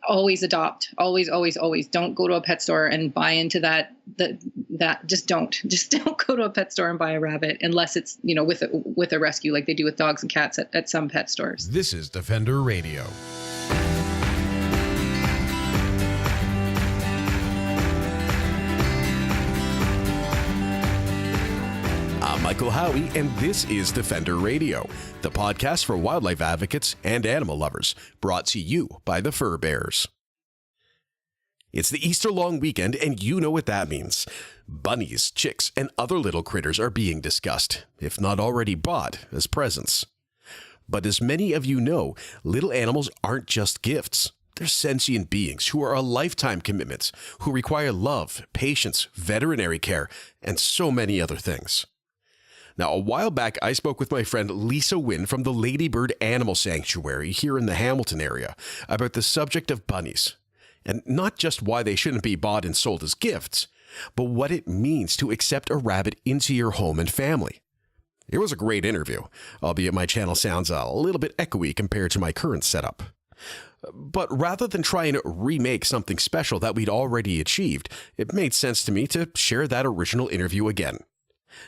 Always adopt. Always, always, always. Don't go to a pet store and buy into that. Just don't. Just don't go to a pet store and buy a rabbit unless it's, with a rescue like they do with dogs and cats at some pet stores. This is Defender Radio. I'm Michael Howie, and this is Defender Radio, the podcast for wildlife advocates and animal lovers, brought to you by the Fur Bears. It's the Easter long weekend, and you know what that means. Bunnies, chicks, and other little critters are being discussed, if not already bought, as presents. But as many of you know, little animals aren't just gifts. They're sentient beings who are a lifetime commitment, who require love, patience, veterinary care, and so many other things. Now, a while back, I spoke with my friend Lisa Winn from the Ladybird Animal Sanctuary here in the Hamilton area about the subject of bunnies. And not just why they shouldn't be bought and sold as gifts, but what it means to accept a rabbit into your home and family. It was a great interview, albeit my channel sounds a little bit echoey compared to my current setup. But rather than try and remake something special that we'd already achieved, it made sense to me to share that original interview again.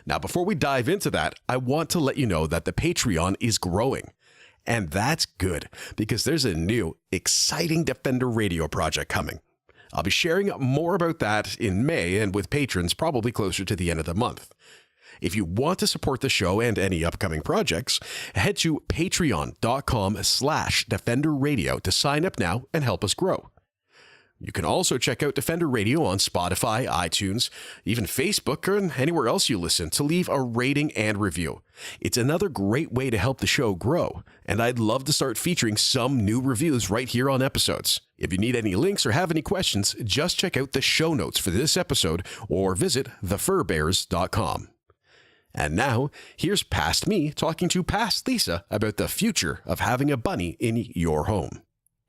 Now, before we dive into that, I want to let you know that the Patreon is growing. And that's good, because there's a new, exciting Defender Radio project coming. I'll be sharing more about that in May and with patrons probably closer to the end of the month. If you want to support the show and any upcoming projects, head to patreon.com/defenderradio to sign up now and help us grow. You can also check out Defender Radio on Spotify, iTunes, even Facebook, or anywhere else you listen to leave a rating and review. It's another great way to help the show grow, and I'd love to start featuring some new reviews right here on episodes. If you need any links or have any questions, just check out the show notes for this episode or visit thefurbears.com. And now, here's past me talking to past Lisa about the future of having a bunny in your home.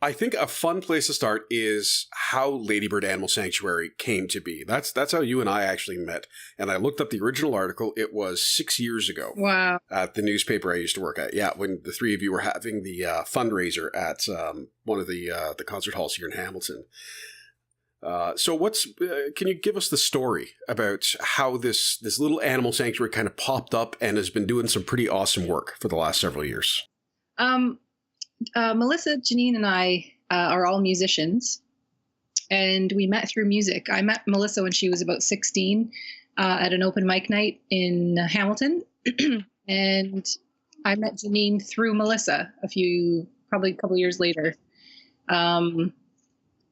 I think a fun place to start is how Ladybird Animal Sanctuary came to be. That's how you and I actually met. And I looked up the original article. It was 6 years ago. Wow. At the newspaper I used to work at. Yeah, when the three of you were having the fundraiser at one of the concert halls here in Hamilton. Can you give us the story about how this little animal sanctuary kind of popped up and has been doing some pretty awesome work for the last several years? Melissa, Janine, and I are all musicians, and we met through music. I met Melissa when she was about 16 at an open mic night in Hamilton, and I met Janine through Melissa probably a couple years later. So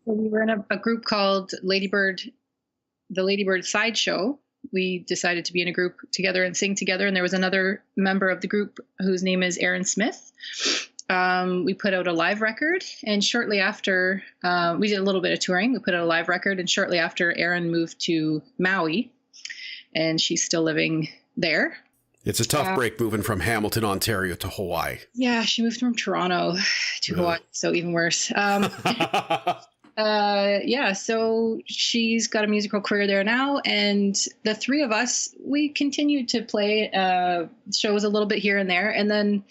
we were in a group called the Ladybird Sideshow. We decided to be in a group together and sing together, and there was another member of the group whose name is Aaron Smith. We put out a live record, and shortly after, we did a little bit of touring. We put out a live record, and shortly after, Erin moved to Maui, and she's still living there. It's a tough break moving from Hamilton, Ontario to Hawaii. Yeah, she moved from Toronto to Hawaii, so even worse. So she's got a musical career there now, and the three of us, we continued to play shows a little bit here and there, and then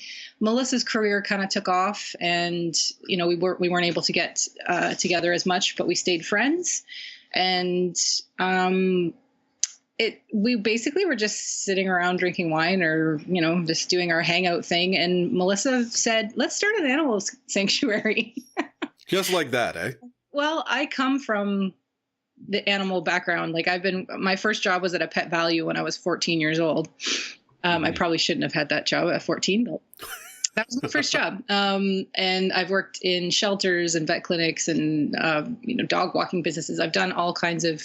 Melissa's career kind of took off, and we weren't able to get together as much, but we stayed friends, and we basically were just sitting around drinking wine or just doing our hangout thing, and Melissa said, "Let's start an animal sanctuary." Just like that, eh? Well, I come from the animal background. Like my first job was at a Pet Value when I was 14 years old. I probably shouldn't have had that job at 14, but that was my first job. And I've worked in shelters and vet clinics and, dog walking businesses. I've done all kinds of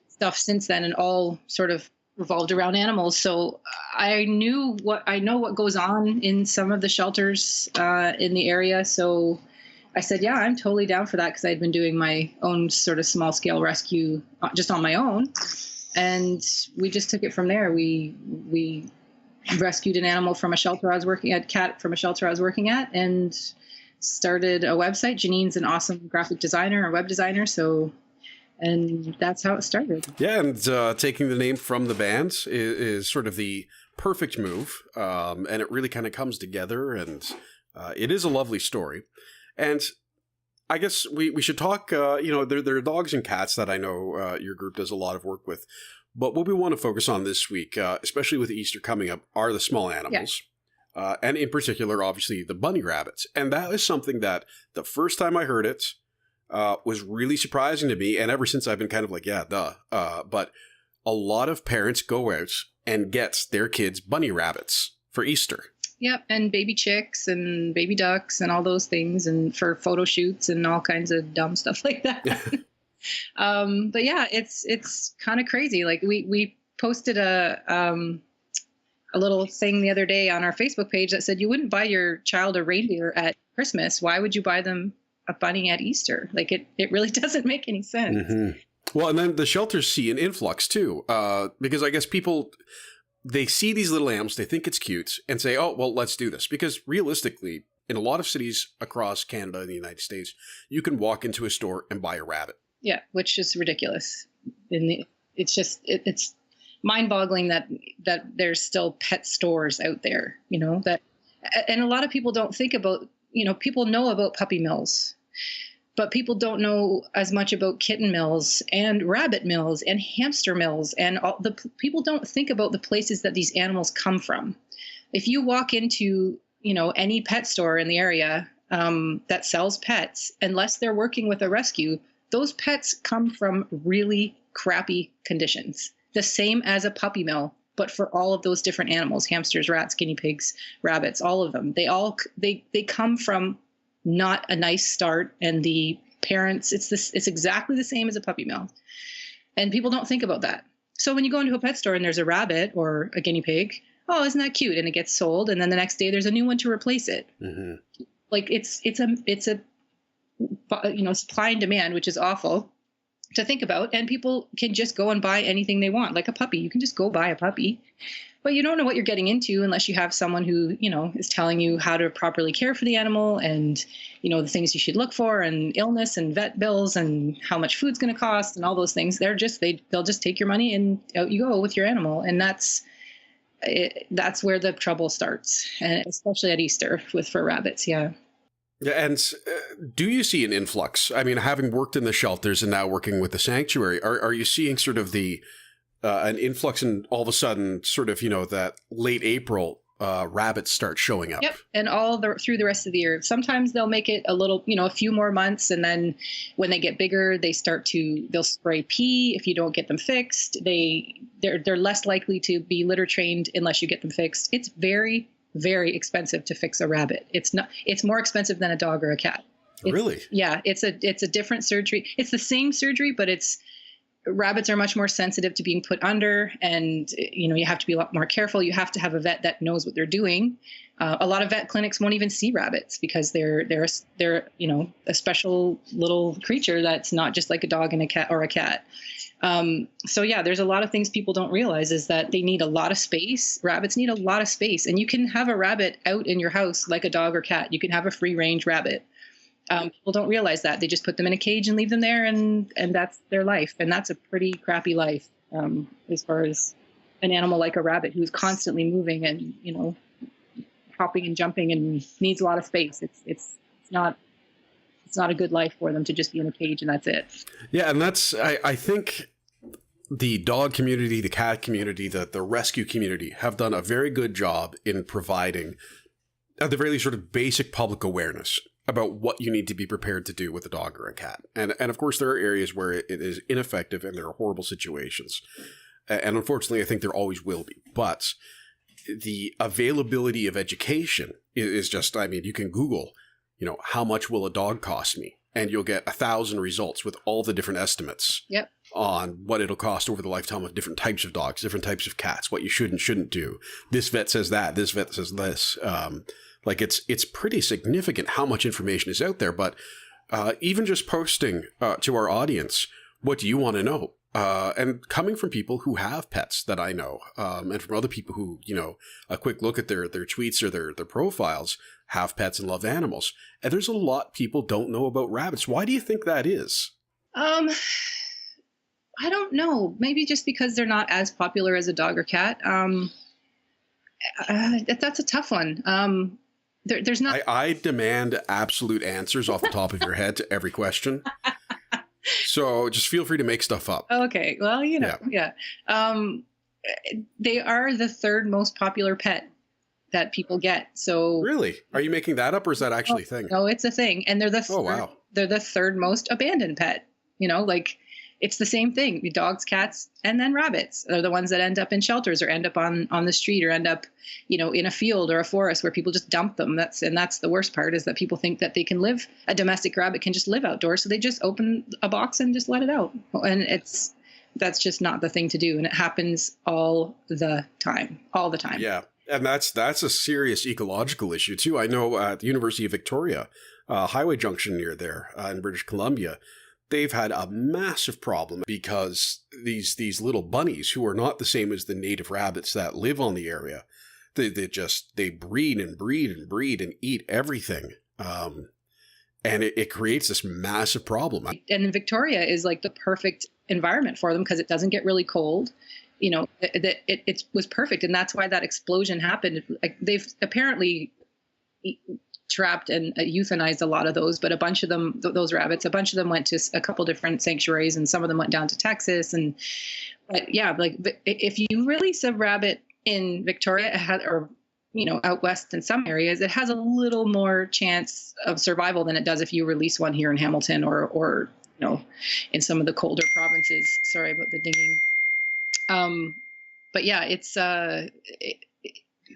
stuff since then, and all sort of revolved around animals. So I know what goes on in some of the shelters in the area. So I said, yeah, I'm totally down for that, because I'd been doing my own sort of small scale rescue just on my own. And we just took it from there. We rescued an animal from a shelter I was working at, cat from a shelter I was working at, and started a website. Janine's an awesome graphic designer and web designer. And that's how it started. Yeah, and taking the name from the band is sort of the perfect move. And it really kind of comes together, and it is a lovely story. And I guess we should talk, there are dogs and cats that I know your group does a lot of work with. But what we want to focus on this week, especially with Easter coming up, are the small animals. Yeah. And in particular, obviously, the bunny rabbits. And that is something that the first time I heard it was really surprising to me. And ever since I've been kind of like, yeah, duh. But a lot of parents go out and get their kids bunny rabbits for Easter. Yep, and baby chicks and baby ducks and all those things, and for photo shoots and all kinds of dumb stuff like that. But yeah, it's kind of crazy. Like we posted a little thing the other day on our Facebook page that said you wouldn't buy your child a reindeer at Christmas. Why would you buy them a bunny at Easter? Like it really doesn't make any sense. Mm-hmm. Well, and then the shelters see an influx too, because I guess people, they see these little animals, they think it's cute, and say, oh, well, let's do this. Because realistically, in a lot of cities across Canada and the United States, you can walk into a store and buy a rabbit. Yeah, which is ridiculous. It's mind-boggling that there's still pet stores out there, and a lot of people don't think about, people know about puppy mills, but people don't know as much about kitten mills and rabbit mills and hamster mills, and people don't think about the places that these animals come from. If you walk into, any pet store in the area that sells pets, unless they're working with a rescue, those pets come from really crappy conditions. The same as a puppy mill, but for all of those different animals, hamsters, rats, guinea pigs, rabbits, all of them, they come from not a nice start, and the parents, it's exactly the same as a puppy mill, and people don't think about that. So when you go into a pet store and there's a rabbit or a guinea pig, oh, isn't that cute? And it gets sold, and then the next day there's a new one to replace it. Mm-hmm. Like it's a supply and demand, which is awful to think about. And people can just go and buy anything they want, like a puppy. You can just go buy a puppy. But you don't know what you're getting into unless you have someone who, is telling you how to properly care for the animal, and, the things you should look for, and illness and vet bills and how much food's going to cost and all those things. They'll just take your money and out you go with your animal. And that's where the trouble starts, and especially at Easter for rabbits. Yeah. Yeah, and do you see an influx? I mean, having worked in the shelters and now working with the sanctuary, are you seeing sort of an influx, and all of a sudden sort of, that late April rabbits start showing up? Yep, and through the rest of the year. Sometimes they'll make it a little, a few more months, and then when they get bigger, they'll spray pee if you don't get them fixed. They're less likely to be litter trained unless you get them fixed. It's very, very expensive to fix a rabbit. It's more expensive than a dog or a cat. Really? Yeah, it's a different surgery. It's the same surgery, but rabbits are much more sensitive to being put under, and you have to be a lot more careful. You have to have a vet that knows what they're doing. A lot of vet clinics won't even see rabbits because they're a special little creature that's not just like a dog and a cat or a cat. So yeah, there's a lot of things people don't realize, is that they need a lot of space. Rabbits need a lot of space, and you can have a rabbit out in your house like a dog or cat. You can have a free range rabbit. People don't realize that. They just put them in a cage and leave them there, and that's their life. And that's a pretty crappy life, as far as an animal like a rabbit who's constantly moving and, hopping and jumping and needs a lot of space. It's not a good life for them to just be in a cage and that's it. Yeah. And I think the dog community, the cat community, the rescue community have done a very good job in providing, at the very least, sort of basic public awareness about what you need to be prepared to do with a dog or a cat. And of course, there are areas where it is ineffective and there are horrible situations. And unfortunately, I think there always will be. But the availability of education is just, you can Google, how much will a dog cost me? And you'll get 1,000 results with all the different estimates. Yep. On what it'll cost over the lifetime of different types of dogs, different types of cats, what you should and shouldn't do. This vet says that, this vet says this. It's pretty significant how much information is out there, but even just posting to our audience, what do you want to know? And coming from people who have pets that I know, and from other people who, a quick look at their tweets or their profiles, have pets and love animals. And there's a lot people don't know about rabbits. Why do you think that is? I don't know. Maybe just because they're not as popular as a dog or cat. That's a tough one. there's not. I demand absolute answers off the top of your head to every question. So just feel free to make stuff up. Okay. Well, yeah. They are the third most popular pet that people get. So really, are you making that up, or is that actually a thing? No, it's a thing, and they're the they're the third most abandoned pet. Like it's the same thing. Dogs, cats, and then rabbits are the ones that end up in shelters or end up on the street or end up, in a field or a forest where people just dump them. That's the worst part, is that people think that they can live, a domestic rabbit can just live outdoors. So they just open a box and just let it out. And that's just not the thing to do. And it happens all the time. Yeah. And that's a serious ecological issue too. I know at the University of Victoria, Highway Junction near there in British Columbia, they've had a massive problem because these little bunnies, who are not the same as the native rabbits that live on the area, they breed and breed and breed and eat everything. And it creates this massive problem. And Victoria is like the perfect environment for them because it doesn't get really cold. It was perfect. And that's why that explosion happened. Like, they've apparently trapped and euthanized a lot of those, but a bunch of them, those rabbits, a bunch of them went to a couple different sanctuaries, and some of them went down to Texas. But yeah, like if you release a rabbit in Victoria, out west in some areas, it has a little more chance of survival than it does if you release one here in Hamilton or in some of the colder provinces. Sorry about the dinging. But yeah, it's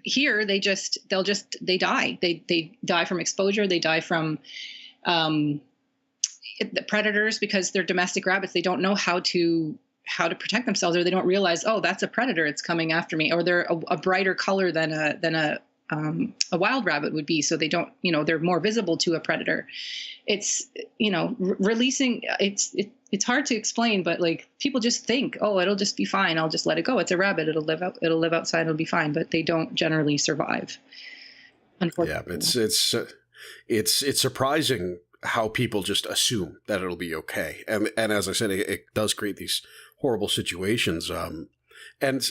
here they die. They die from exposure. They die from the predators, because they're domestic rabbits. They don't know how to protect themselves, or they don't realize, oh, that's a predator, it's coming after me, or they're a brighter color than a wild rabbit would be. So they don't, they're more visible to a predator. It's, releasing, it's hard to explain, but like people just think, oh, it'll just be fine. I'll just let it go. It's a rabbit. It'll live outside. It'll be fine. But they don't generally survive. Unfortunately. Yeah, it's surprising how people just assume that it'll be okay. And as I said, it does create these horrible situations. And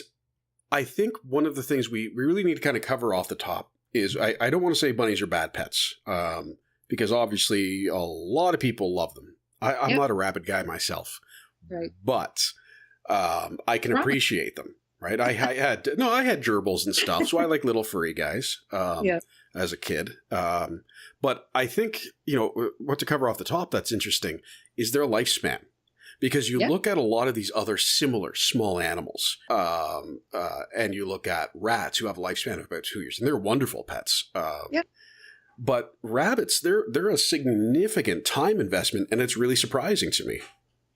I think one of the things we really need to kind of cover off the top is, I don't want to say bunnies are bad pets, because obviously a lot of people love them. I'm not a rabbit guy myself, right? But I can appreciate them, right? I had gerbils and stuff, so I like little furry guys as a kid. But I think, what to cover off the top that's interesting is their lifespan. Because you look at a lot of these other similar small animals, and you look at rats who have a lifespan of about 2 years, and they're wonderful pets. But rabbits, they're a significant time investment, and it's really surprising to me.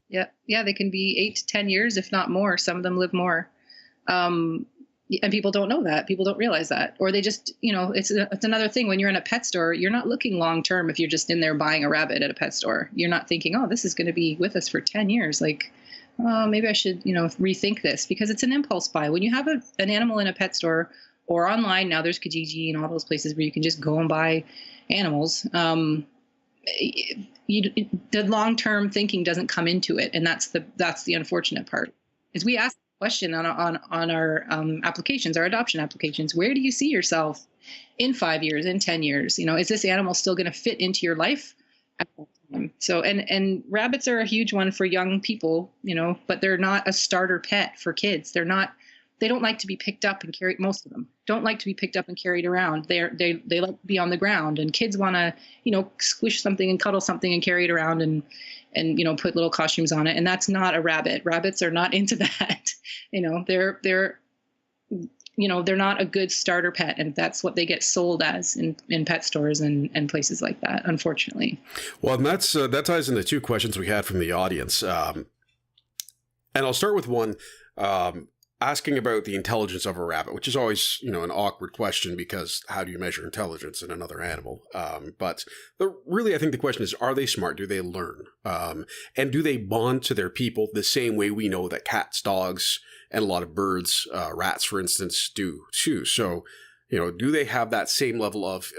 Yeah, they can be 8 to 10 years, if not more. Some of them live more. And people don't know that. People don't realize that. Or they just, it's another thing. When you're in a pet store, you're not looking long term if you're just in there buying a rabbit at a pet store. You're not thinking, oh, this is going to be with us for 10 years. Like, maybe I should, rethink this, because it's an impulse buy. When you have an animal in a pet store or online, now there's Kijiji and all those places where you can just go and buy animals. The long-term thinking doesn't come into it. And that's the unfortunate part, is we ask question on our applications, our adoption applications. Where do you see yourself in 5 years, in 10 years? Is this animal still going to fit into your life at that time? So, and rabbits are a huge one for young people, but they're not a starter pet for kids. They don't like to be picked up and carried. Most of them don't like to be picked up and carried around. They like to be on the ground, and kids want to, squish something and cuddle something and carry it around and put little costumes on it. And that's not a rabbit. Rabbits are not into that. They're not a good starter pet. And that's what they get sold as in pet stores and places like that, unfortunately. Well, and that ties into two questions we had from the audience. And I'll start with one, asking about the intelligence of a rabbit, which is always, an awkward question, because how do you measure intelligence in another animal? But really, I think the question is, are they smart? Do they learn? And do they bond to their people the same way we know that cats, dogs, and a lot of birds, rats, for instance, do too? So, do they have that same level of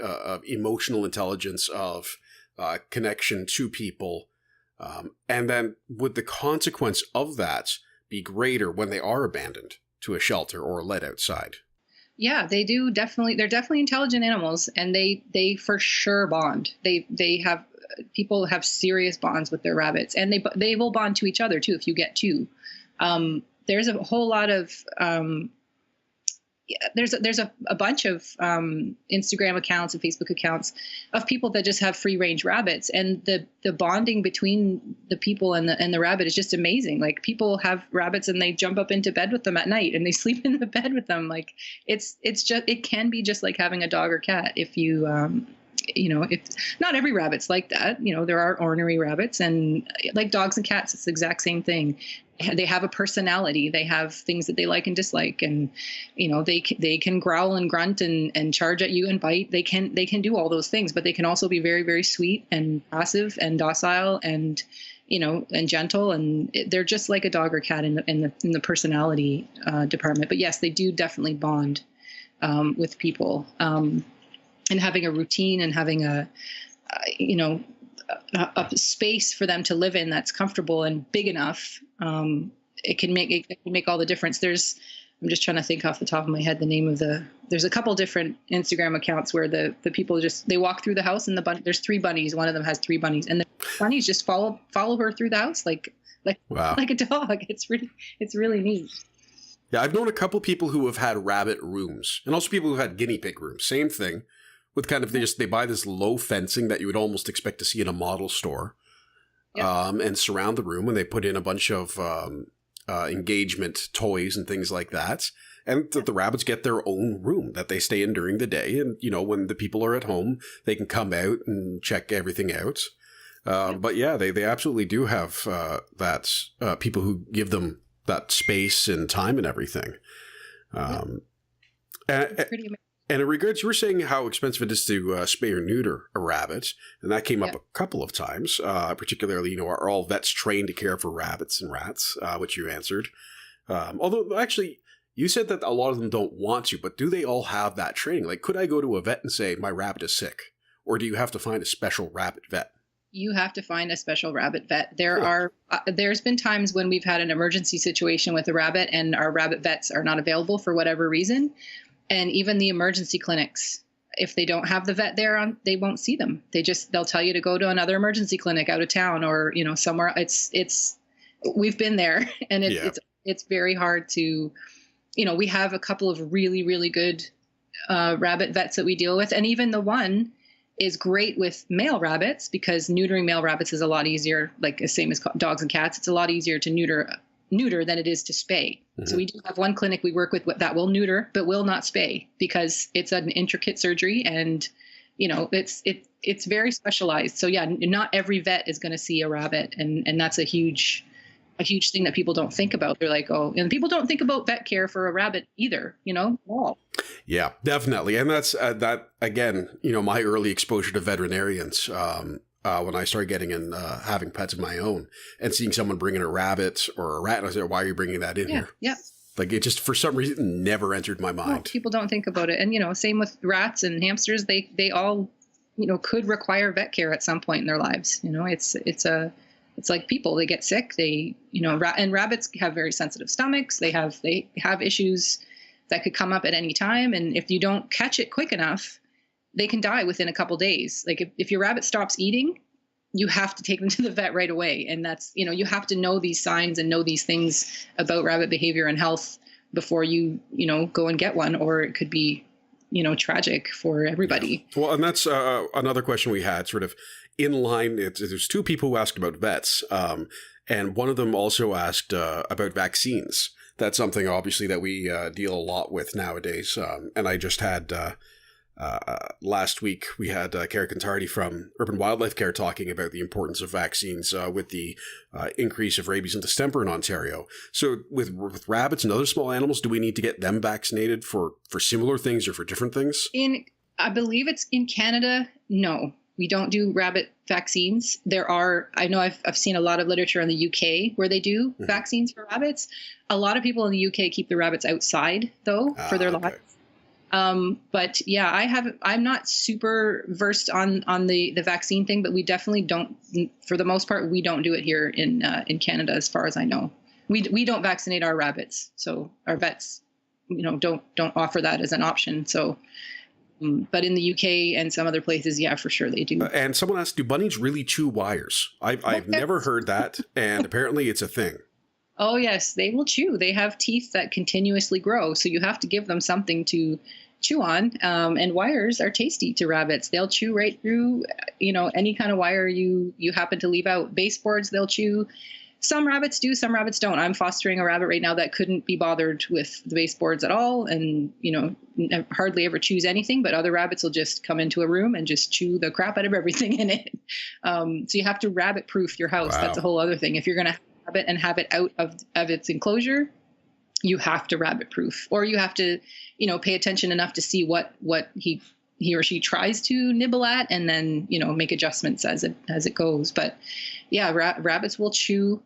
emotional intelligence, of connection to people? And then would the consequence of that be greater when they are abandoned to a shelter or let outside? Yeah, they do definitely. They're definitely intelligent animals, and they for sure bond. They have people have serious bonds with their rabbits, and they will bond to each other too if you get two. There's a whole lot of there's a bunch of Instagram accounts and Facebook accounts of people that just have free range rabbits, and the bonding between the people and the rabbit is just amazing. Like, people have rabbits and they jump up into bed with them at night and they sleep in the bed with them. Like, it's just, it can be just like having a dog or cat if you if not every rabbit's like that. There are ornery rabbits, and like dogs and cats, it's the exact same thing. They have a personality. They have things that they like and dislike, and they can growl and grunt and charge at you and bite. They can do all those things, but they can also be very, very sweet and passive and docile and and gentle, and they're just like a dog or cat in the personality department. But yes, they do definitely bond with people. And having a routine and having a space for them to live in that's comfortable and big enough, it can make all the difference. I'm just trying to think off the top of my head the name of there's a couple different Instagram accounts where the people they walk through the house, and there's 3 bunnies. One of them has 3 bunnies, and the bunnies just follow her through the house like wow. like a dog. It's really neat. Yeah, I've known a couple people who have had rabbit rooms, and also people who had guinea pig rooms. Same thing. With kind of, they buy this low fencing that you would almost expect to see in a model store, and surround the room, and they put in a bunch of engagement toys and things like that. And the rabbits get their own room that they stay in during the day. And, when the people are at home, they can come out and check everything out. But yeah, they absolutely do have that people who give them that space and time and everything. It's pretty amazing. And in regards, you were saying how expensive it is to spay or neuter a rabbit, and that came up a couple of times. Particularly, are all vets trained to care for rabbits and rats? Which you answered. Although, actually, you said that a lot of them don't want to, but do they all have that training? Like, could I go to a vet and say, my rabbit is sick? Or do you have to find a special rabbit vet? You have to find a special rabbit vet. There's been times when we've had an emergency situation with a rabbit, and our rabbit vets are not available for whatever reason. And even the emergency clinics, if they don't have the vet there they won't see them. They'll tell you to go to another emergency clinic out of town, or, somewhere. We've been there, and it's very hard to, we have a couple of really, really good rabbit vets that we deal with. And even the one is great with male rabbits, because neutering male rabbits is a lot easier, like the same as dogs and cats. It's a lot easier to neuter than it is to spay. Mm-hmm. So we do have one clinic we work with that will neuter but will not spay, because it's an intricate surgery, and it's very specialized. So yeah, not every vet is going to see a rabbit, and that's a huge thing that people don't think about. They're like, oh, and people don't think about vet care for a rabbit either, all. Yeah, definitely. And that's that again, my early exposure to veterinarians, when I started getting in, having pets of my own, and seeing someone bring in a rabbit or a rat, and I said, why are you bringing that in here? Yeah. Like, it just, for some reason, never entered my mind. Well, people don't think about it. And, same with rats and hamsters. They all, could require vet care at some point in their lives. It's like people, they get sick. And rabbits have very sensitive stomachs. They have issues that could come up at any time. And if you don't catch it quick enough, they can die within a couple days. Like, if your rabbit stops eating, you have to take them to the vet right away. And that's, you have to know these signs and know these things about rabbit behavior and health before you go and get one, or it could be, tragic for everybody. Yeah. Well, and that's another question we had sort of in line. There's 2 people who asked about vets. And one of them also asked about vaccines. That's something obviously that we deal a lot with nowadays. And I just had, last week we had Cara Cantardi from Urban Wildlife Care talking about the importance of vaccines with the increase of rabies and distemper in Ontario. So with rabbits and other small animals, do we need to get them vaccinated for similar things or for different things? I believe it's in Canada. No, we don't do rabbit vaccines. I know I've seen a lot of literature in the UK where they do vaccines for rabbits. A lot of people in the UK keep the rabbits outside though for their lives. But yeah, I'm not super versed on the vaccine thing, but we definitely don't, for the most part, we don't do it here in Canada, as far as I know. We don't vaccinate our rabbits. So our vets don't offer that as an option. So, but in the UK and some other places, yeah, for sure they do. And someone asked, do bunnies really chew wires? I've never heard that, and apparently it's a thing. Oh, yes, they will chew. They have teeth that continuously grow, so you have to give them something to chew on. And wires are tasty to rabbits. They'll chew right through, any kind of wire you happen to leave out. Baseboards, they'll chew. Some rabbits do, some rabbits don't. I'm fostering a rabbit right now that couldn't be bothered with the baseboards at all, and hardly ever chews anything. But other rabbits will just come into a room and just chew the crap out of everything in it. So you have to rabbit-proof your house. Wow. That's a whole other thing. If you're going to have it and have it out of its enclosure, you have to rabbit-proof, or you have to, pay attention enough to see what he or she tries to nibble at, and then make adjustments as it goes. But yeah, rabbits will chew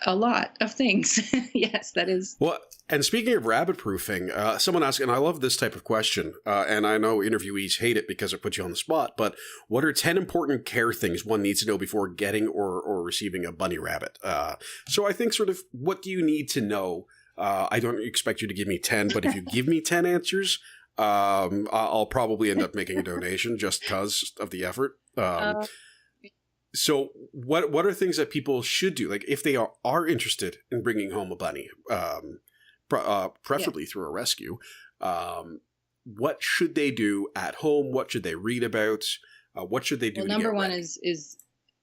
a lot of things. Yes, that is. Well, and speaking of rabbit proofing, someone asked, and I love this type of question, and I know interviewees hate it because it puts you on the spot, but what are 10 important care things one needs to know before getting or receiving a bunny rabbit? So I think sort of, what do you need to know? I don't expect you to give me 10, but if you give me 10 answers, I'll probably end up making a donation just because of the effort. So what are things that people should do? Like if they are interested in bringing home a bunny, preferably through a rescue, what should they do at home? What should they read about? What should they do? Well, number one is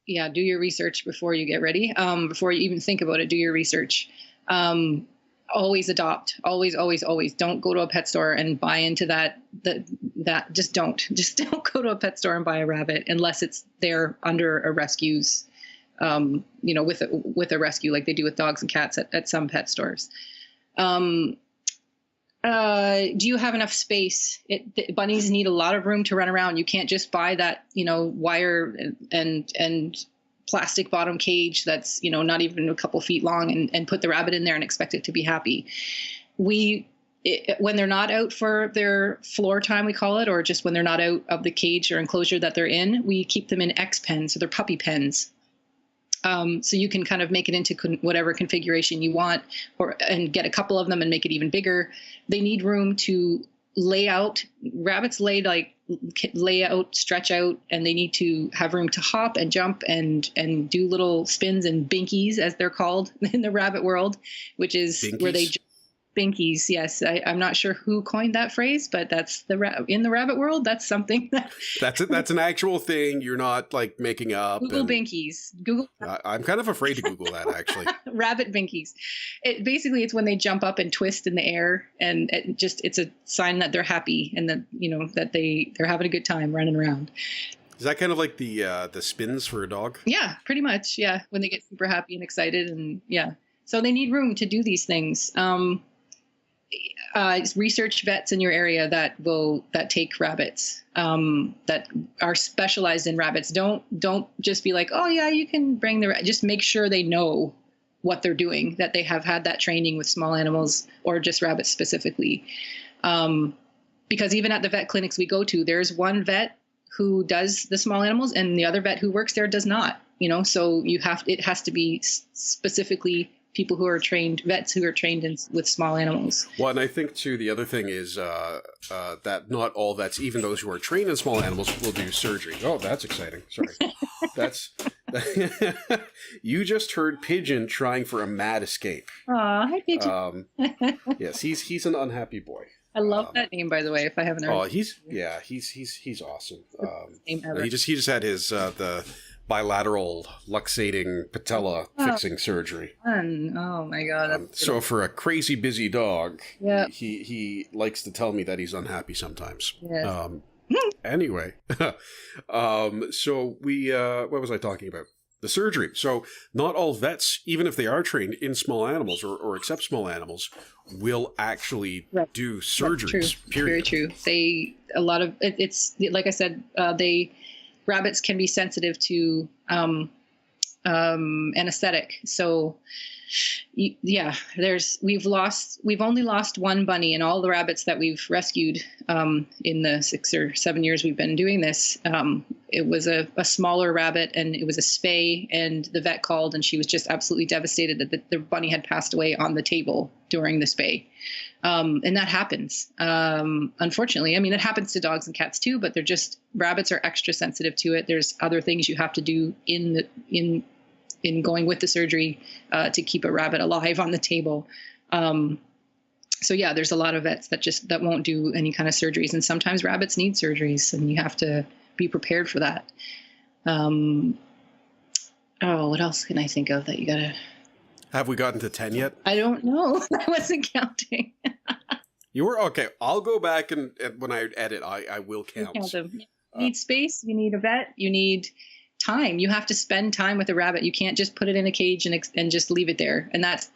do your research before you get ready. Before you even think about it, do your research. Always adopt. Always, always, always. Don't go to a pet store and buy into that. Just don't go to a pet store and buy a rabbit unless it's there under a rescue's, with a rescue like they do with dogs and cats at some pet stores. Do you have enough space? Bunnies need a lot of room to run around. You can't just buy that, wire and plastic bottom cage that's, not even a couple feet long and put the rabbit in there and expect it to be happy. When they're not out for their floor time, we call it, or just when they're not out of the cage or enclosure that they're in, we keep them in X pens, so they're puppy pens. So you can kind of make it into whatever configuration you want, and get a couple of them and make it even bigger. They need room to lay out. Rabbits lay out, stretch out, and they need to have room to hop and jump and do little spins and binkies, as they're called in the rabbit world, which is binkies? Where they binkies. Yes. I'm not sure who coined that phrase, but that's in the rabbit world. That's something that's an actual thing. You're not like making up. Google binkies. Google. I'm kind of afraid to Google that actually. Rabbit binkies. It's when they jump up and twist in the air, and it's a sign that they're happy and that, that they're having a good time running around. Is that kind of like the spins for a dog? Yeah, pretty much. Yeah. When they get super happy and excited, and yeah. So they need room to do these things. Research vets in your area that take rabbits, that are specialized in rabbits. Don't just be like, oh yeah, you can bring just make sure they know what they're doing, that they have had that training with small animals or just rabbits specifically. Because even at the vet clinics we go to, there's one vet who does the small animals and the other vet who works there does not, so it has to be specifically people who are trained, vets who are trained with small animals. Well, and I think, too, the other thing is that not all vets, even those who are trained in small animals, will do surgery. Oh, that's exciting. Sorry. You just heard Pigeon trying for a mad escape. Aw, hi, Pigeon. Yes, he's an unhappy boy. I love that name, by the way, if I haven't heard. Oh, he's awesome. He just had his the bilateral luxating patella fixing surgery. Fun. Oh my god. So for a crazy busy dog, yeah, he likes to tell me that he's unhappy sometimes. Yes. Anyway, so we what was I talking about? The surgery. So not all vets, even if they are trained in small animals or accept small animals, will actually do surgeries. True. Very true. It's like I said, rabbits can be sensitive to anesthetic. So Yeah, we've only lost one bunny, and all the rabbits that we've rescued in the 6 or 7 years we've been doing this. It was a smaller rabbit, and it was a spay, and the vet called, and she was just absolutely devastated that the bunny had passed away on the table during the spay. And that happens, unfortunately. I mean, it happens to dogs and cats too, but rabbits are extra sensitive to it. There's other things you have to do in going with the surgery to keep a rabbit alive on the table. So yeah, there's a lot of vets that won't do any kind of surgeries, and sometimes rabbits need surgeries, and you have to be prepared for that. What else can I think of that you gotta? Have we gotten to 10 yet? I don't know. I wasn't counting. You were? Okay. I'll go back and when I edit, I will count. Count them. You need space. You need a vet. You need time. You have to spend time with a rabbit. You can't just put it in a cage and just leave it there. And that's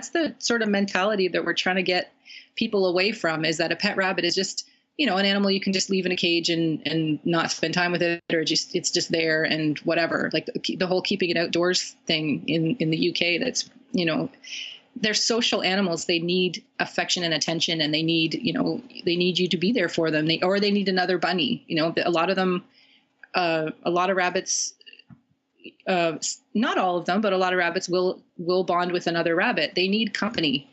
the sort of mentality that we're trying to get people away from, is that a pet rabbit is just, an animal you can just leave in a cage and not spend time with it, or it's just there and whatever. Like the whole keeping it outdoors thing in the UK, that's, they're social animals. They need affection and attention, and they need you to be there for them. They need another bunny. A lot of them, a lot of rabbits, not all of them, but a lot of rabbits will bond with another rabbit. They need company.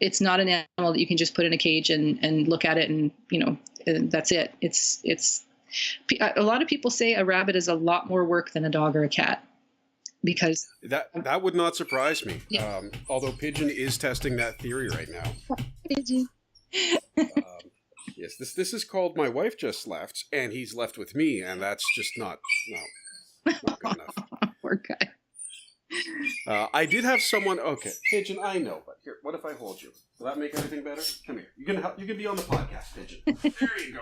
It's not an animal that you can just put in a cage and look at it and that's it. It's a lot of people say a rabbit is a lot more work than a dog or a cat, because that would not surprise me. Yeah. Although Pigeon is testing that theory right now. Pigeon. Yes, this is called My Wife Just Left, and he's left with me, and that's just not good enough. Poor guy. I did have someone. Okay, Pigeon, I know, but here, what if I hold you? Will that make everything better? Come here. You can be on the podcast, Pigeon. There you go.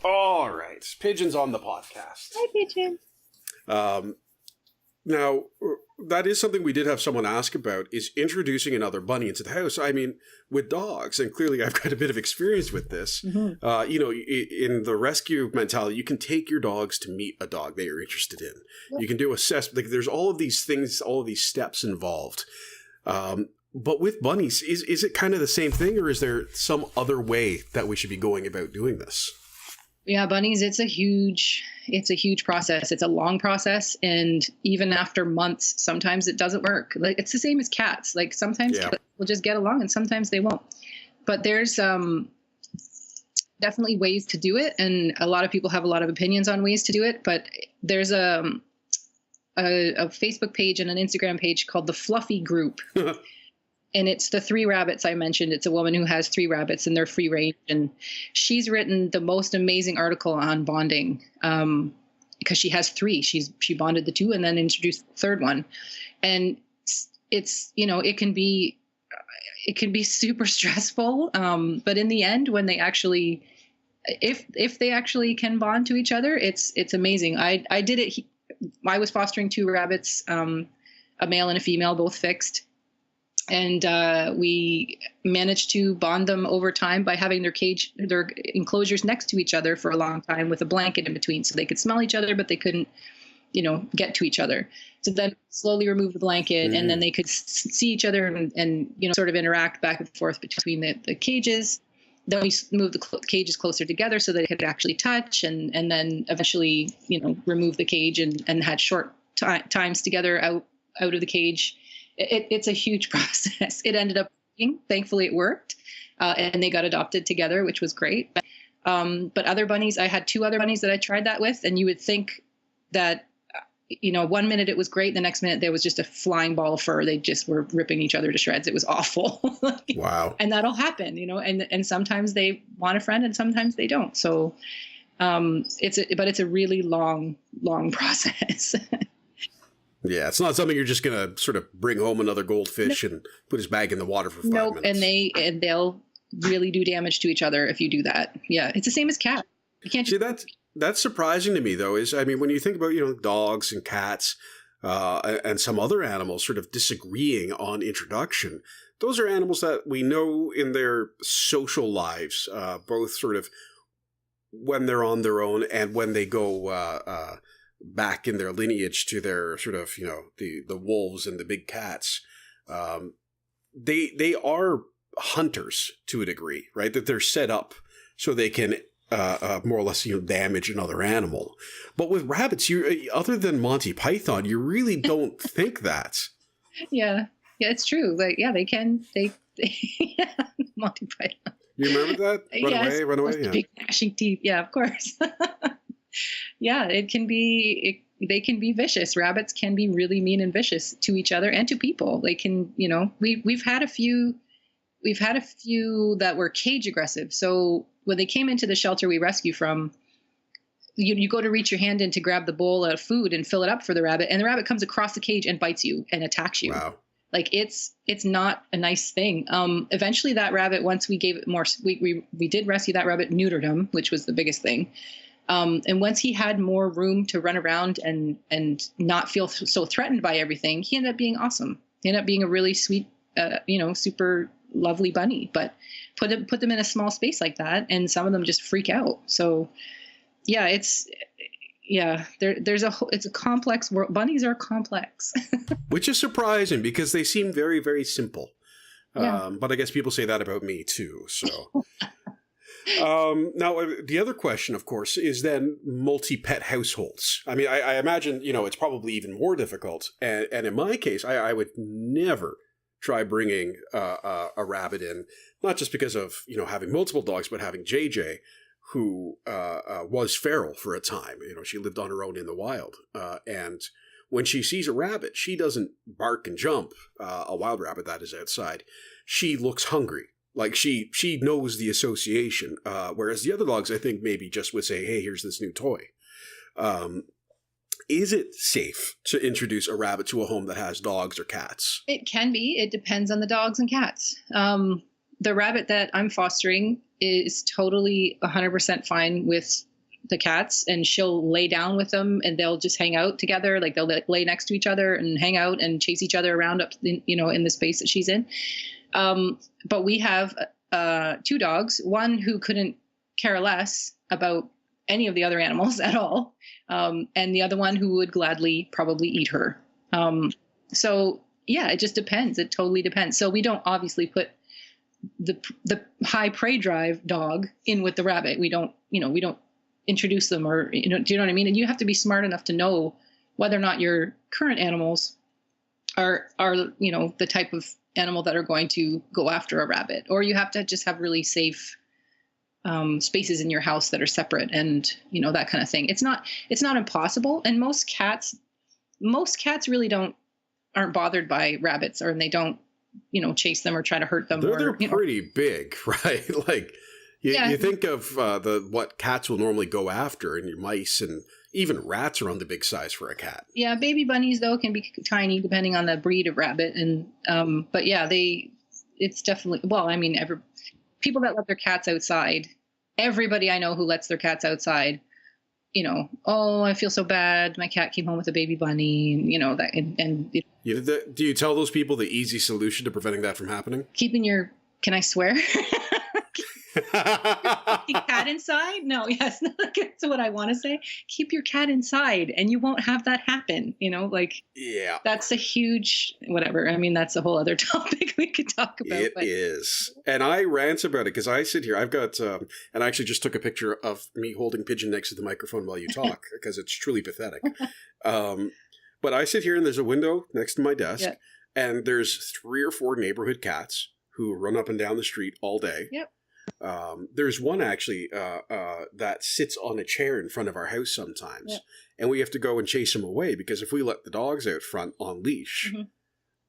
All right, Pigeon's on the podcast. Hi, Pigeon. Now, that is something we did have someone ask about, is introducing another bunny into the house. I mean, with dogs, and clearly I've got a bit of experience with this, in the rescue mentality, you can take your dogs to meet a dog they are interested in. Yeah. You can do assessment. Like, there's all of these things, all of these steps involved. But with bunnies, is it kind of the same thing, or is there some other way that we should be going about doing this? Yeah, bunnies, it's a huge process. It's a long process. And even after months, sometimes it doesn't work. Like, it's the same as cats. Like, sometimes cats will just get along and sometimes they won't. But there's definitely ways to do it. And a lot of people have a lot of opinions on ways to do it. But there's a Facebook page and an Instagram page called the Fluffy Group. And it's the 3 rabbits I mentioned. It's a woman who has 3 rabbits, and they're free range. And she's written the most amazing article on bonding, because she has 3. She bonded the 2 and then introduced the 3rd one. And it's, it can be super stressful. But in the end, when they actually, if they actually can bond to each other, it's amazing. I did it. I was fostering 2 rabbits, a male and a female, both fixed. And we managed to bond them over time by having their enclosures next to each other for a long time with a blanket in between, so they could smell each other, but they couldn't, get to each other. So then slowly remove the blanket, and then they could see each other and sort of interact back and forth between the cages. Then we moved the cages closer together so that they could actually touch, and then eventually, remove the cage and had short times together out of the cage. It's a huge process. It ended up working. Thankfully, it worked, and they got adopted together, which was great. But other bunnies, I had 2 other bunnies that I tried that with, and you would think that, 1 minute it was great, the next minute there was just a flying ball of fur. They just were ripping each other to shreds. It was awful. Wow. And that'll happen, and sometimes they want a friend and sometimes they don't. So it's a really long process. Yeah, it's not something you're just going to sort of bring home another goldfish and put his bag in the water for 5 minutes. And they'll really do damage to each other if you do that. Yeah, it's the same as cats. You can't see that's surprising to me, though. When you think about dogs and cats and some other animals sort of disagreeing on introduction, those are animals that we know in their social lives, both sort of when they're on their own and when they go back in their lineage to their sort of, the wolves and the big cats. They are hunters to a degree, right? That they're set up so they can more or less damage another animal. But with rabbits, you other than Monty Python, you really don't think that. Yeah, it's true. Like, yeah, they can. Yeah, Monty Python. You remember that? Run away. Yeah. Big gnashing teeth. Yeah, of course. Yeah, it can be. They can be vicious. Rabbits can be really mean and vicious to each other and to people. They can, we've had a few that were cage aggressive. So when they came into the shelter we rescue from, you go to reach your hand in to grab the bowl of food and fill it up for the rabbit, and the rabbit comes across the cage and bites you and attacks you. Wow. Like it's not a nice thing. Eventually that rabbit, once we gave it more, we did rescue that rabbit, neutered him, which was the biggest thing. And once he had more room to run around and not feel so threatened by everything, he ended up being awesome. He ended up being a really sweet, super lovely bunny. But put them in a small space like that, and some of them just freak out. So, yeah, it's a complex world. Bunnies are complex, which is surprising because they seem very, very simple. Yeah. But I guess people say that about me too. So. Now, the other question, of course, is then multi-pet households. I mean, I imagine, it's probably even more difficult. And in my case, I would never try bringing a rabbit in, not just because of, having multiple dogs, but having JJ, who was feral for a time. She lived on her own in the wild. And when she sees a rabbit, she doesn't bark and jump, a wild rabbit that is outside. She looks hungry. Like she knows the association, whereas the other dogs, I think, maybe just would say, "Hey, here's this new toy." Is it safe to introduce a rabbit to a home that has dogs or cats? It can be. It depends on the dogs and cats. The rabbit that I'm fostering is totally 100% fine with the cats, and she'll lay down with them, and they'll just hang out together. Like they'll lay next to each other and hang out and chase each other around up, in the space that she's in. But we have 2 dogs, one who couldn't care less about any of the other animals at all, and the other one who would gladly probably eat her. So yeah, it just depends. It totally depends. So we don't obviously put the high prey drive dog in with the rabbit. We don't introduce them, or, do you know what I mean? And you have to be smart enough to know whether or not your current animals are the type of animal that are going to go after a rabbit, or you have to just have really safe spaces in your house that are separate, and that kind of thing. It's not impossible, and most cats really aren't bothered by rabbits, or they don't chase them or try to hurt them. They're pretty big, right? Like you think of what cats will normally go after, and your mice and even rats are on the big size for a cat. Yeah, baby bunnies though can be tiny depending on the breed of rabbit, and but yeah, it's definitely, well, I mean, people that let their cats outside, everybody I know who lets their cats outside, oh, I feel so bad, my cat came home with a baby bunny, that, and do you tell those people the easy solution to preventing that from happening? Can I swear? Keep cat inside? No, yes, that's what I want to say. Keep your cat inside, and you won't have that happen. Yeah, that's a huge whatever. I mean, that's a whole other topic we could talk about. It is, and I rant about it because I sit here. I've got, and I actually just took a picture of me holding Pigeon next to the microphone while you talk because it's truly pathetic. But I sit here, and there's a window next to my desk, and there's 3 or 4 neighborhood cats who run up and down the street all day. Yep. There's one actually that sits on a chair in front of our house sometimes, and we have to go and chase him away because if we let the dogs out front on leash,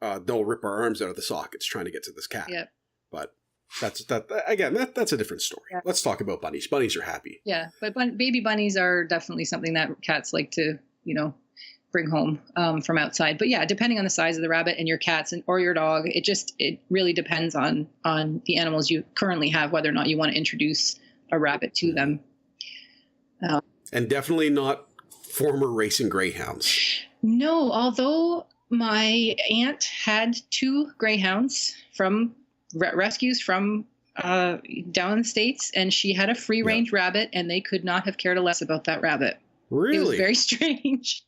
they'll rip our arms out of the sockets trying to get to this cat. Yep. But that's a different story. Yeah. Let's talk about bunnies. Bunnies are happy. Yeah, but baby bunnies are definitely something that cats like to bring home from outside. But yeah, depending on the size of the rabbit and your cats or your dog, it really depends on the animals you currently have, whether or not you want to introduce a rabbit to them. And definitely not former racing greyhounds. No, although my aunt had 2 greyhounds from rescues from down in the States, and she had a free range rabbit, and they could not have cared less about that rabbit. Really? It was very strange.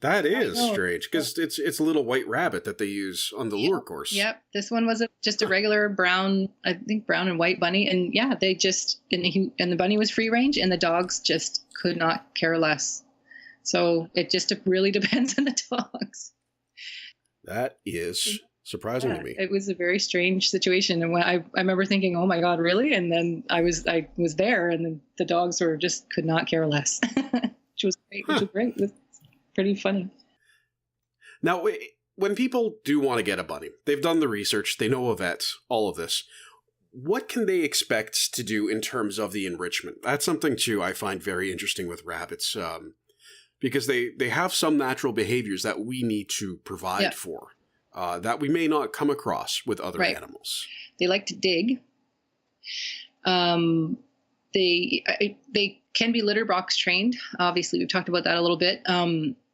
That is strange, because it's a little white rabbit that they use on the lure course. Yep. This one was just a regular brown, I think brown and white bunny. And yeah, they just, and the bunny was free range and the dogs just could not care less. So it just really depends on the dogs. That is surprising to me. It was a very strange situation. And when I remember thinking, oh my God, really? And then I was there and then the dogs could not care less, which was great. It was pretty funny. Now, when people do want to get a bunny, they've done the research, they know a vet, all of this. What can they expect to do in terms of the enrichment? That's something, too, I find very interesting with rabbits, because they have some natural behaviors that we need to provide for, that we may not come across with other animals. They like to dig. They can be litter box trained. Obviously, we've talked about that a little bit.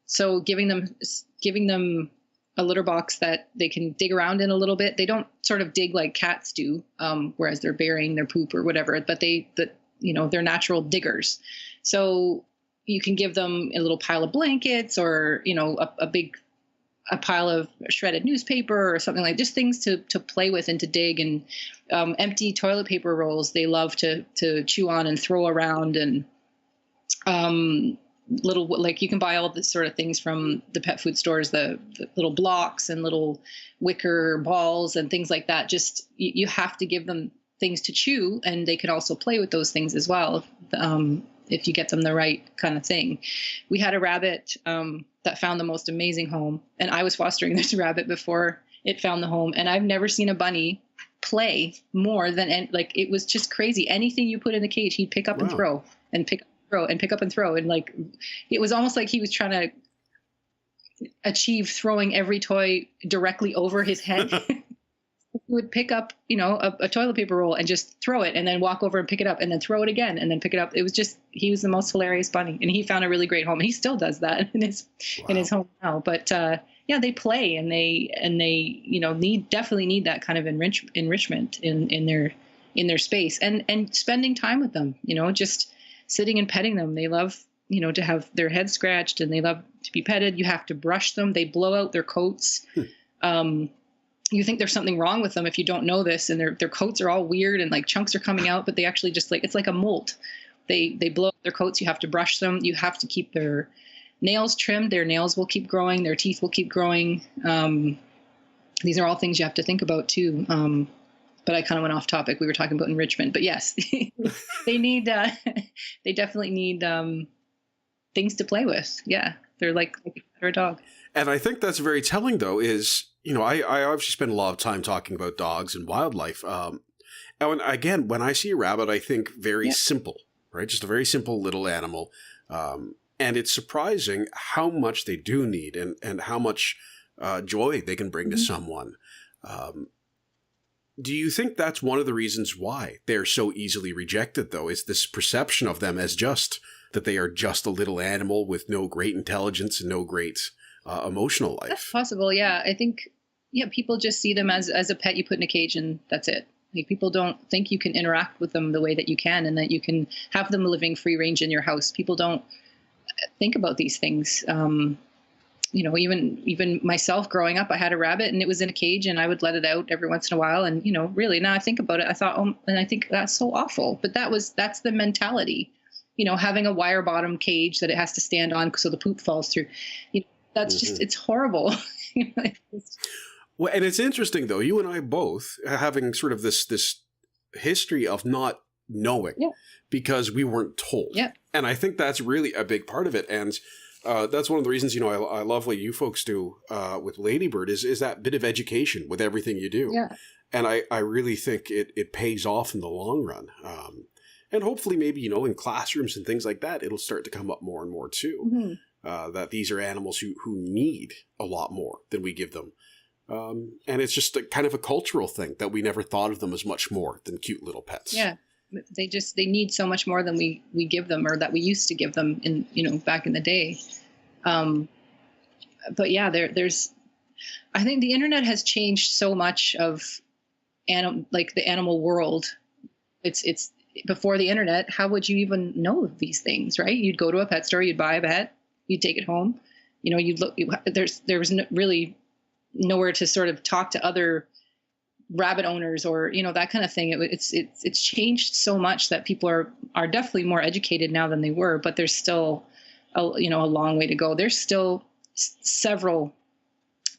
So giving them a litter box that they can dig around in a little bit. They don't sort of dig like cats do, whereas they're burying their poop or whatever. But they're natural diggers. So you can give them a little pile of blankets, or a pile of shredded newspaper or something, like just things to play with and to dig, and empty toilet paper rolls they love to chew on and throw around, and little, like you can buy all this sort of things from the pet food stores, the little blocks and little wicker balls and things like that. Just you have to give them things to chew, and they can also play with those things as well, if you get them the right kind of thing. We had a rabbit that found the most amazing home, and I was fostering this rabbit before it found the home, and I've never seen a bunny play more than, it was just crazy. Anything you put in the cage, he'd pick up and throw, and pick up and pick up and throw. And it was almost like he was trying to achieve throwing every toy directly over his head. He would pick up, a toilet paper roll and just throw it, and then walk over and pick it up, and then throw it again, and then pick it up. It was just, he was the most hilarious bunny, and he found a really great home. He still does that in his home now. But they play, and they definitely need that kind of enrichment in their space, and spending time with them. Just sitting and petting them. They love, to have their head scratched, and they love to be petted. You have to brush them. They blow out their coats. You think there's something wrong with them if you don't know this, and their coats are all weird and like chunks are coming out, but they actually just it's like a molt. They blow out their coats. You have to brush them. You have to keep their nails trimmed. Their nails will keep growing. Their teeth will keep growing. These are all things you have to think about too. But I kind of went off topic. We were talking about enrichment, but yes, they need, they definitely need things to play with. Yeah. They're like a dog. And I think that's very telling, though, is, I obviously spend a lot of time talking about dogs and wildlife. And again, when I see a rabbit, I think very simple, right? Just a very simple little animal. And it's surprising how much they do need, and how much joy they can bring to someone. Do you think that's one of the reasons why they're so easily rejected, though, is this perception of them as that they are just a little animal with no great intelligence and no great emotional life? That's possible, yeah. I think, people just see them as a pet you put in a cage, and that's it. Like, people don't think you can interact with them the way that you can, and that you can have them living free range in your house. People don't think about these things. Even myself growing up, I had a rabbit and it was in a cage, and I would let it out every once in a while. And, really, now I think about it, I thought, and I think that's so awful. But that's the mentality, having a wire bottom cage that it has to stand on so the poop falls through. That's just, it's horrible. Well, and it's interesting, though, you and I both having sort of this history of not knowing because we weren't told. Yeah. And I think that's really a big part of it. And that's one of the reasons, I love what you folks do with Ladybird is that bit of education with everything you do. Yeah. And I really think it pays off in the long run. And hopefully maybe, in classrooms and things like that, it'll start to come up more and more too, that these are animals who need a lot more than we give them. And it's just kind of a cultural thing that we never thought of them as much more than cute little pets. Yeah. They need so much more than we give them, or that we used to give them in, back in the day. But yeah, I think the internet has changed so much of the animal world. It's before the internet, how would you even know of these things, right? You'd go to a pet store, you'd buy a pet, you'd take it home. You'd look, there was really nowhere to sort of talk to other rabbit owners or, that kind of thing. It's changed so much that people are definitely more educated now than they were, but there's still a long way to go. There's still several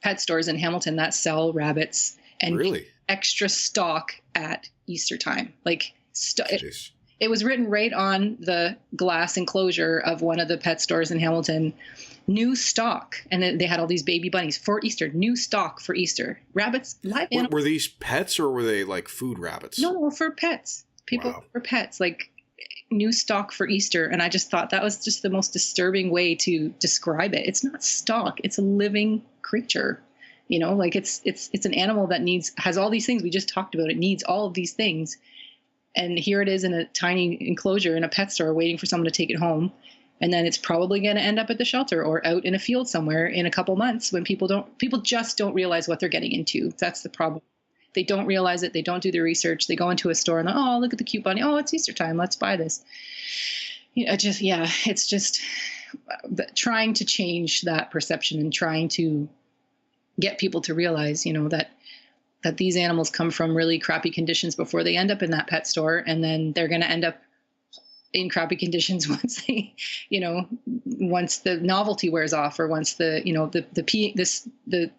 pet stores in Hamilton that sell rabbits and really? Extra stock at Easter time. Like it was written right on the glass enclosure of one of the pet stores in Hamilton, new stock. And then they had all these baby bunnies for Easter, new stock for Easter. Rabbits, live animals. Were these pets or were they like food rabbits? No, for pets. People for pets, like new stock for Easter. And I just thought that was just the most disturbing way to describe it. It's not stock. It's a living creature. Like it's an animal that has all these things we just talked about. It needs all of these things. And here it is in a tiny enclosure in a pet store waiting for someone to take it home. And then it's probably going to end up at the shelter or out in a field somewhere in a couple months when people just don't realize what they're getting into. That's the problem. They don't realize it. They don't do their research. They go into a store and oh, look at the cute bunny. Oh, it's Easter time. Let's buy this. It's just trying to change that perception and trying to get people to realize, that these animals come from really crappy conditions before they end up in that pet store. And then they're going to end up in crappy conditions once once the novelty wears off or once the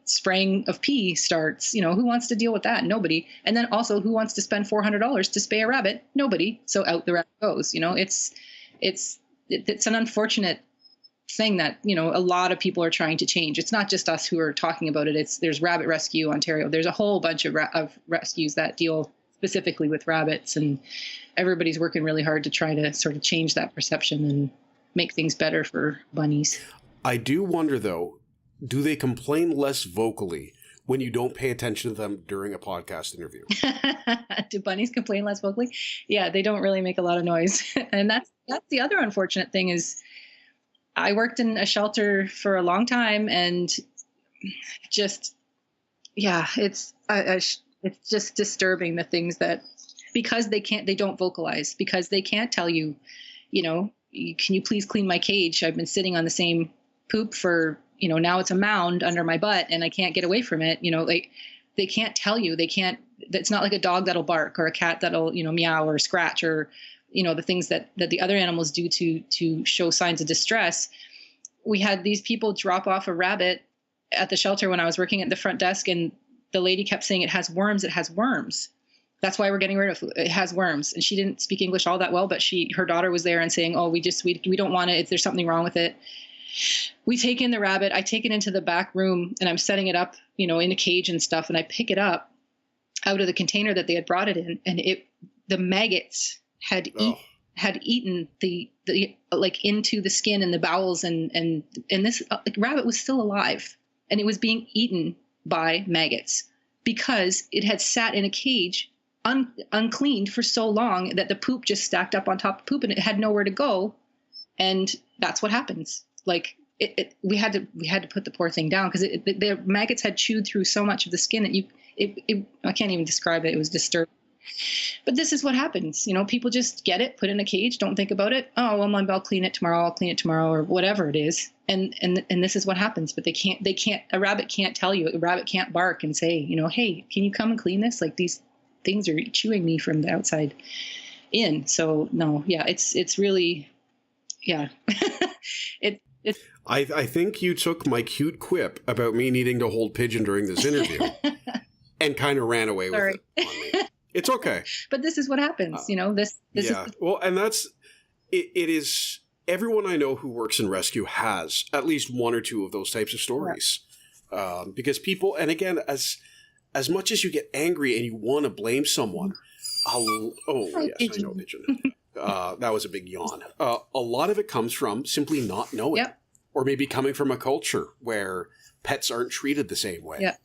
spraying of pee starts. Who wants to deal with that? Nobody. And then also, who wants to spend $400 to spay a rabbit? Nobody. So out the rabbit goes. It's an unfortunate thing that a lot of people are trying to change. It's not just us who are talking about it. There's Rabbit Rescue Ontario. There's a whole bunch of rescues that deal specifically with rabbits, and everybody's working really hard to try to sort of change that perception and make things better for bunnies. I do wonder though, do they complain less vocally when you don't pay attention to them during a podcast interview? Do bunnies complain less vocally? Yeah, they don't really make a lot of noise. And that's the other unfortunate thing is I worked in a shelter for a long time, and just, it's just disturbing the things that, because they don't vocalize, because they can't tell you, can you please clean my cage? I've been sitting on the same poop for, now it's a mound under my butt and I can't get away from it. Like they can't tell you, it's not like a dog that'll bark or a cat that'll, meow or scratch or, the things that the other animals do to show signs of distress. We had these people drop off a rabbit at the shelter when I was working at the front desk, and the lady kept saying, it has worms. It has worms. That's why we're getting rid of it. It has worms. And she didn't speak English all that well, but her daughter was there and saying, oh, we don't want it. There's something wrong with it. We take in the rabbit. I take it into the back room and I'm setting it up, in a cage and stuff. And I pick it up out of the container that they had brought it in. And the maggots had eaten the like into the skin and the bowels. And this rabbit was still alive, and it was being eaten by maggots because it had sat in a cage uncleaned for so long that the poop just stacked up on top of poop and it had nowhere to go. And that's what happens. Like we had to put the poor thing down because the maggots had chewed through so much of the skin that I can't even describe it. It was disturbing. But this is what happens. People just get it, put it in a cage, don't think about it. Oh, well, I'll clean it tomorrow or whatever it is. And this is what happens. But a rabbit can't tell you. A rabbit can't bark and say, hey, can you come and clean this? Like these things are chewing me from the outside in. So no, yeah, it's really, yeah. I think you took my cute quip about me needing to hold pigeon during this interview and kind of ran away with it on me. It's okay. But this is what happens, this yeah. Well, and that's, it is, everyone I know who works in rescue has at least one or two of those types of stories. Yeah. Because people, and again, as much as you get angry and you want to blame someone, yes, I know, pigeon. That was a big yawn. A lot of it comes from simply not knowing. Yep. Or maybe coming from a culture where pets aren't treated the same way. Yeah.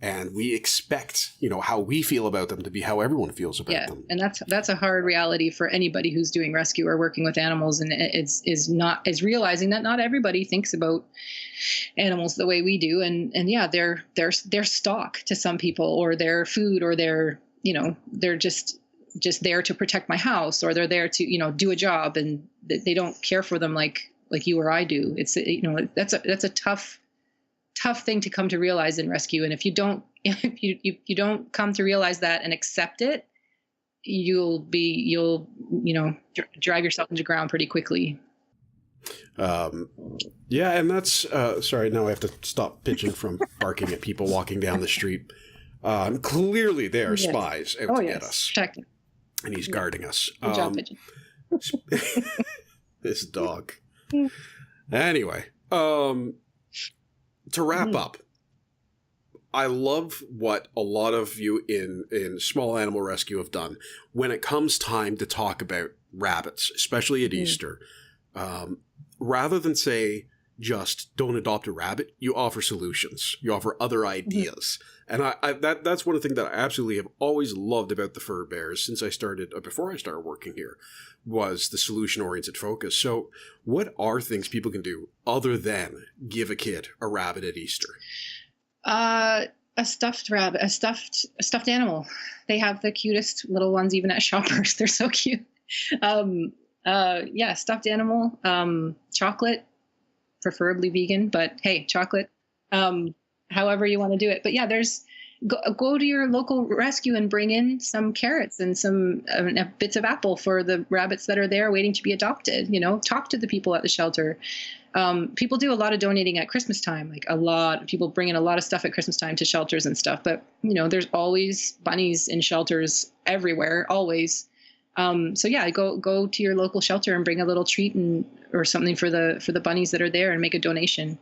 And we expect, how we feel about them to be how everyone feels about them. And that's a hard reality for anybody who's doing rescue or working with animals, and is realizing that not everybody thinks about animals the way we do, and yeah, they're stock to some people, or their food, or they're just just there to protect my house, or they're there to, you know, do a job, and they don't care for them like you or I do. It's, you know, that's a tough thing to come to realize in rescue. And if you don't come to realize that and accept it, you'll drive yourself into ground pretty quickly. Yeah. And that's, sorry, now I have to stop pigeon from barking at people walking down the street. Clearly they are spies out to get us. Protecting. And he's guarding us. Good job, pigeon. This dog. Anyway, to wrap up, I love what a lot of you in small animal rescue have done when it comes time to talk about rabbits, especially at Easter. Rather than say, just don't adopt a rabbit, you offer solutions. You offer other ideas. And that's one of the things that I absolutely have always loved about the Fur Bears since before I started working here, was the solution-oriented focus. So what are things people can do other than give a kid a rabbit at Easter? A stuffed rabbit, a stuffed animal. They have the cutest little ones even at Shoppers. They're so cute. Stuffed animal, chocolate, preferably vegan, but hey, chocolate, however you want to do it. But yeah, go to your local rescue and bring in some carrots and some bits of apple for the rabbits that are there waiting to be adopted. You know, talk to the people at the shelter. People do a lot of donating at Christmas time. Like, a lot of people bring in a lot of stuff at Christmas time to shelters and stuff. But, you know, there's always bunnies in shelters everywhere, always. So yeah, go to your local shelter and bring a little treat or something for the bunnies that are there, and make a donation.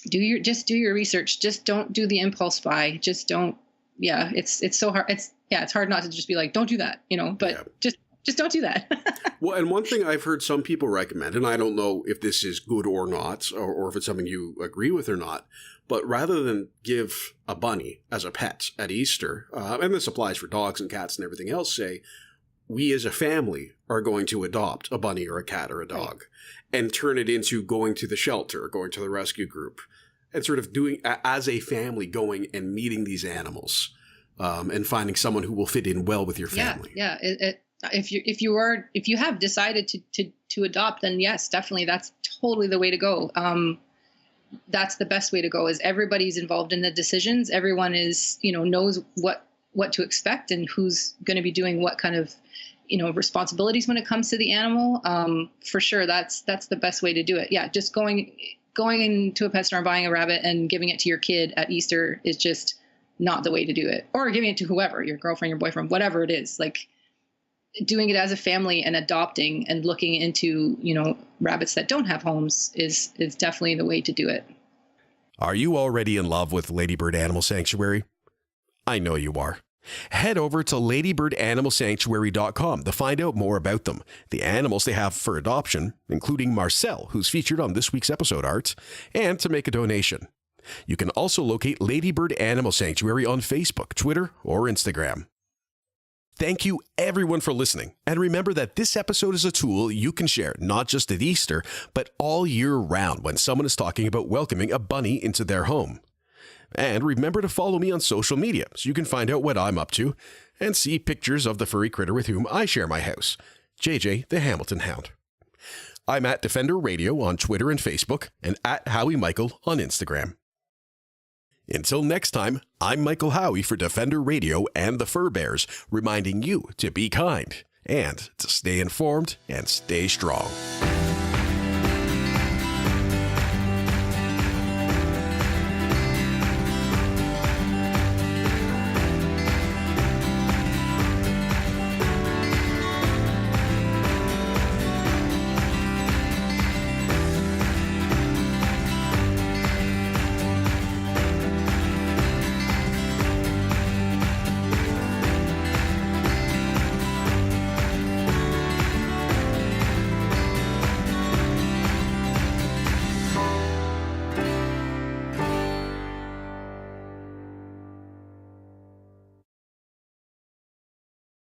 Do your research. Just don't do the impulse buy. Just don't. Yeah, it's so hard. It's hard not to just be like, don't do that, you know, but just don't do that. Well, and one thing I've heard some people recommend, and I don't know if this is good or not, or if it's something you agree with or not, but rather than give a bunny as a pet at Easter, and this applies for dogs and cats and everything else, say, we as a family are going to adopt a bunny or a cat or a dog, and turn it into going to the shelter, going to the rescue group, and sort of doing, as a family, going and meeting these animals, and finding someone who will fit in well with your family. Yeah. If you have decided to adopt, then yes, definitely, that's totally the way to go. That's the best way to go. Is everybody's involved in the decisions. Everyone is, you know, knows what to expect and who's going to be doing what kind of, you know, responsibilities when it comes to the animal. For sure, that's the best way to do it. Yeah, just going into a pet store and buying a rabbit and giving it to your kid at Easter is just not the way to do it. Or giving it to whoever, your girlfriend, your boyfriend, whatever it is. Like, doing it as a family and adopting and looking into, you know, rabbits that don't have homes is definitely the way to do it. Are you already in love with Ladybird Animal Sanctuary? I know you are. Head over to ladybird.animalsanctuary.com to find out more about them, the animals they have for adoption, including Marcel, who's featured on this week's episode art, and to make a donation. You can also locate Ladybird Animal Sanctuary on Facebook, Twitter, or Instagram. Thank you everyone for listening, and remember that this episode is a tool you can share not just at Easter, but all year round when someone is talking about welcoming a bunny into their home. And remember to follow me on social media so you can find out what I'm up to and see pictures of the furry critter with whom I share my house, JJ the Hamilton Hound. I'm at Defender Radio on Twitter and Facebook, and at Howie Michael on Instagram. Until next time, I'm Michael Howie for Defender Radio and the Fur Bears, reminding you to be kind and to stay informed and stay strong.